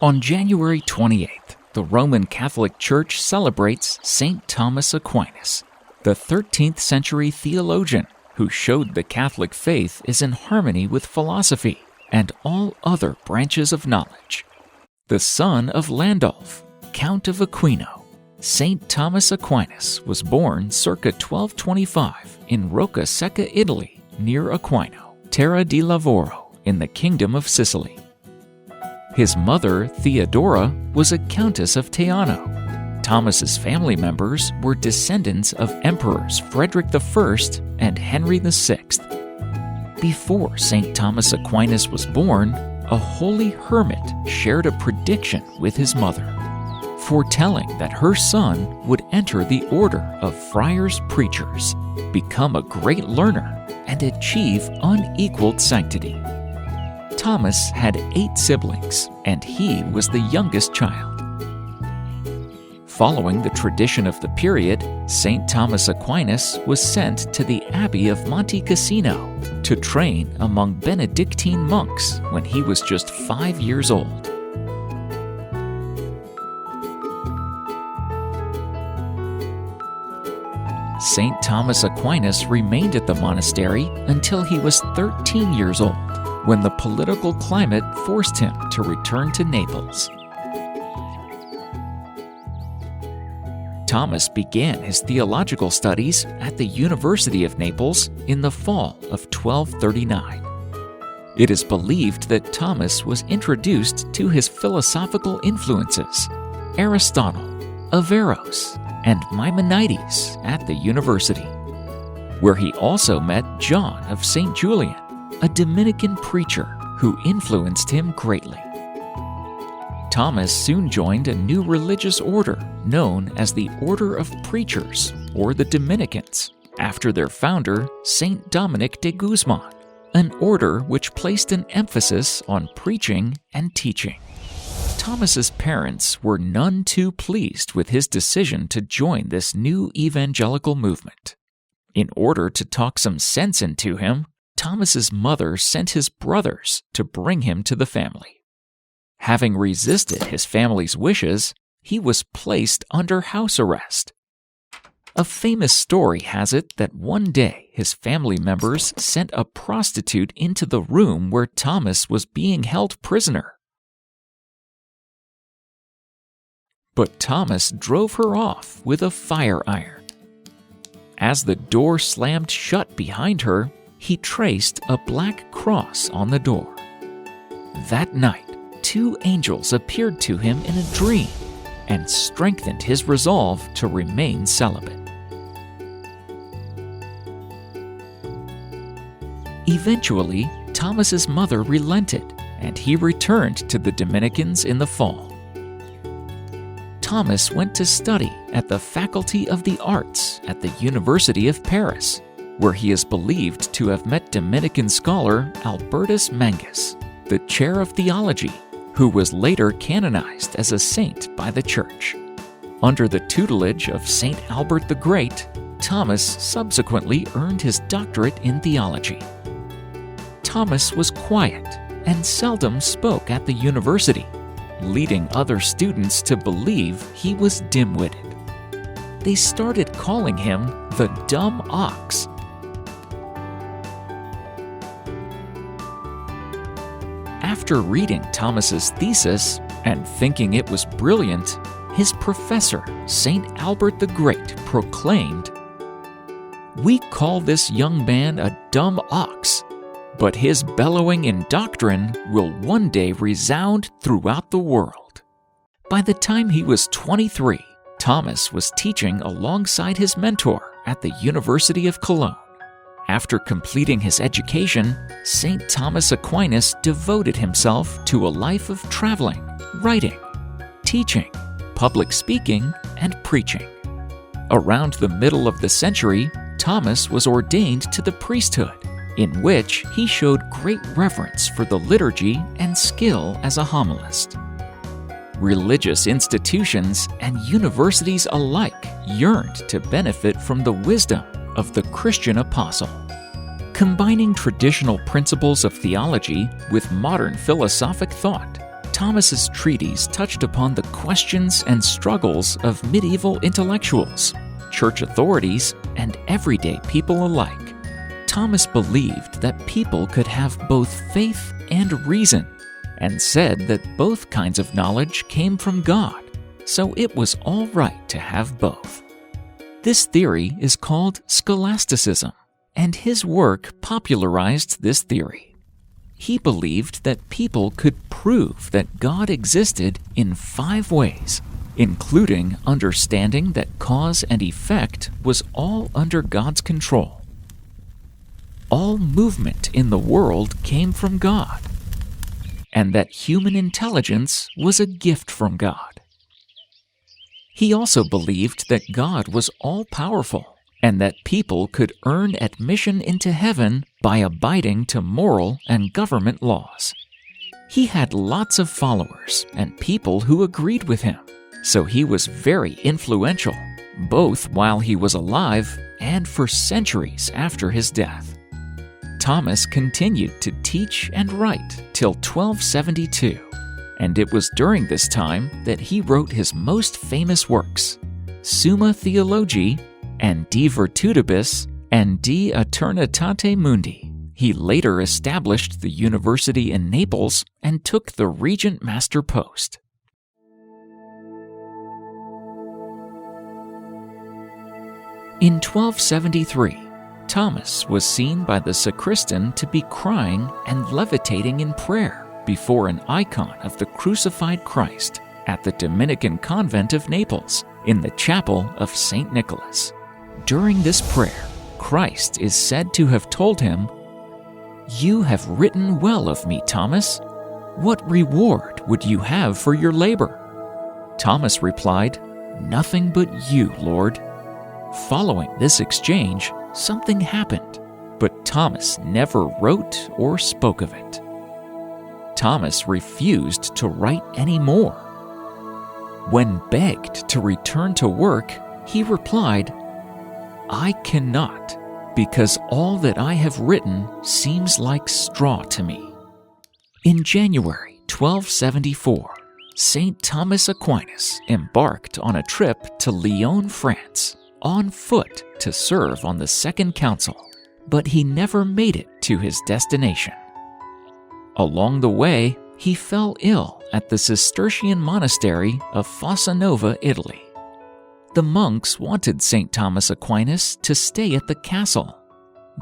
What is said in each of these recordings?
On January 28th, the Roman Catholic Church celebrates St. Thomas Aquinas, the 13th century theologian who showed the Catholic faith is in harmony with philosophy and all other branches of knowledge. The son of Landulph, Count of Aquino, St. Thomas Aquinas was born circa 1225 in Roccasecca, Italy, near Aquino, Terra di Lavoro, in the Kingdom of Sicily. His mother, Theodora, was a Countess of Teano. Thomas's family members were descendants of Emperors Frederick I and Henry VI. Before St. Thomas Aquinas was born, a holy hermit shared a prediction with his mother, foretelling that her son would enter the order of friars preachers, become a great learner, and achieve unequaled sanctity. Thomas had 8 siblings, and he was the youngest child. Following the tradition of the period, St. Thomas Aquinas was sent to the Abbey of Monte Cassino to train among Benedictine monks when he was just 5 years old. St. Thomas Aquinas remained at the monastery until he was 13 years old, when the political climate forced him to return to Naples. Thomas began his theological studies at the University of Naples in the fall of 1239. It is believed that Thomas was introduced to his philosophical influences, Aristotle, Averroes, and Maimonides at the university, where he also met John of St. Julian, a Dominican preacher who influenced him greatly. Thomas soon joined a new religious order known as the Order of Preachers, or the Dominicans, after their founder, St. Dominic de Guzman, an order which placed an emphasis on preaching and teaching. Thomas's parents were none too pleased with his decision to join this new evangelical movement. In order to talk some sense into him, Thomas's mother sent his brothers to bring him to the family. Having resisted his family's wishes, he was placed under house arrest. A famous story has it that one day his family members sent a prostitute into the room where Thomas was being held prisoner. But Thomas drove her off with a fire iron. As the door slammed shut behind her, he traced a black cross on the door. That night, 2 angels appeared to him in a dream and strengthened his resolve to remain celibate. Eventually, Thomas's mother relented, and he returned to the Dominicans in the fall. Thomas went to study at the Faculty of the Arts at the University of Paris, where he is believed to have met Dominican scholar Albertus Mangus, the chair of theology, who was later canonized as a saint by the Church. Under the tutelage of St. Albert the Great, Thomas subsequently earned his doctorate in theology. Thomas was quiet and seldom spoke at the university, leading other students to believe he was dim-witted. They started calling him the dumb ox. After reading Thomas's thesis and thinking it was brilliant, his professor, St. Albert the Great, proclaimed, "We call this young man a dumb ox, but his bellowing in doctrine will one day resound throughout the world." By the time he was 23, Thomas was teaching alongside his mentor at the University of Cologne. After completing his education, St. Thomas Aquinas devoted himself to a life of traveling, writing, teaching, public speaking, and preaching. Around the middle of the century, Thomas was ordained to the priesthood, in which he showed great reverence for the liturgy and skill as a homilist. Religious institutions and universities alike yearned to benefit from the wisdom of the Christian apostle. Combining traditional principles of theology with modern philosophic thought, Thomas's treatise touched upon the questions and struggles of medieval intellectuals, church authorities, and everyday people alike. Thomas believed that people could have both faith and reason, and said that both kinds of knowledge came from God, so it was all right to have both. This theory is called scholasticism, and his work popularized this theory. He believed that people could prove that God existed in 5 ways, including understanding that cause and effect was all under God's control. All movement in the world came from God, and that human intelligence was a gift from God. He also believed that God was all-powerful, and that people could earn admission into heaven by abiding to moral and government laws. He had lots of followers and people who agreed with him, so he was very influential, both while he was alive and for centuries after his death. Thomas continued to teach and write till 1272, and it was during this time that he wrote his most famous works, Summa Theologiae and De Virtutibus and De Aeternitate Mundi. He later established the university in Naples and took the regent master post. In 1273, Thomas was seen by the sacristan to be crying and levitating in prayer before an icon of the crucified Christ at the Dominican convent of Naples in the chapel of St. Nicholas. During this prayer, Christ is said to have told him, "You have written well of me, Thomas. What reward would you have for your labor?" Thomas replied, "Nothing but you, Lord." Following this exchange, something happened, but Thomas never wrote or spoke of it. Thomas refused to write any more. When begged to return to work, he replied, "I cannot, because all that I have written seems like straw to me." In January 1274, St. Thomas Aquinas embarked on a trip to Lyon, France, on foot to serve on the Second Council, but he never made it to his destination. Along the way, he fell ill at the Cistercian monastery of Fossa Nova, Italy. The monks wanted St. Thomas Aquinas to stay at the castle,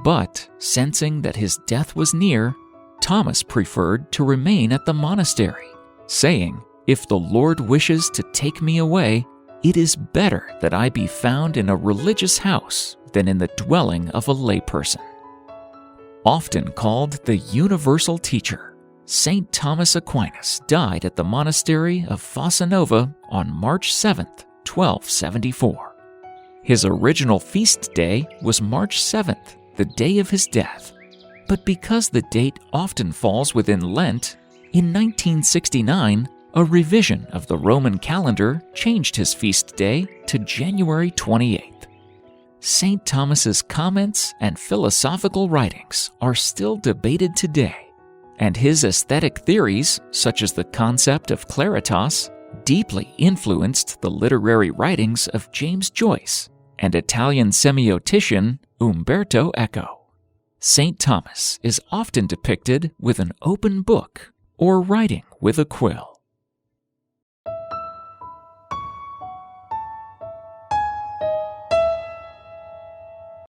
but sensing that his death was near, Thomas preferred to remain at the monastery, saying, "If the Lord wishes to take me away, it is better that I be found in a religious house than in the dwelling of a layperson." Often called the universal teacher, St. Thomas Aquinas died at the monastery of Fossa Nova on March 7th, 1274. His original feast day was March 7th, the day of his death, but because the date often falls within Lent, in 1969, a revision of the Roman calendar changed his feast day to January 28th. St. Thomas's comments and philosophical writings are still debated today, and his aesthetic theories, such as the concept of claritas, deeply influenced the literary writings of James Joyce and Italian semiotician Umberto Eco. St. Thomas is often depicted with an open book or writing with a quill.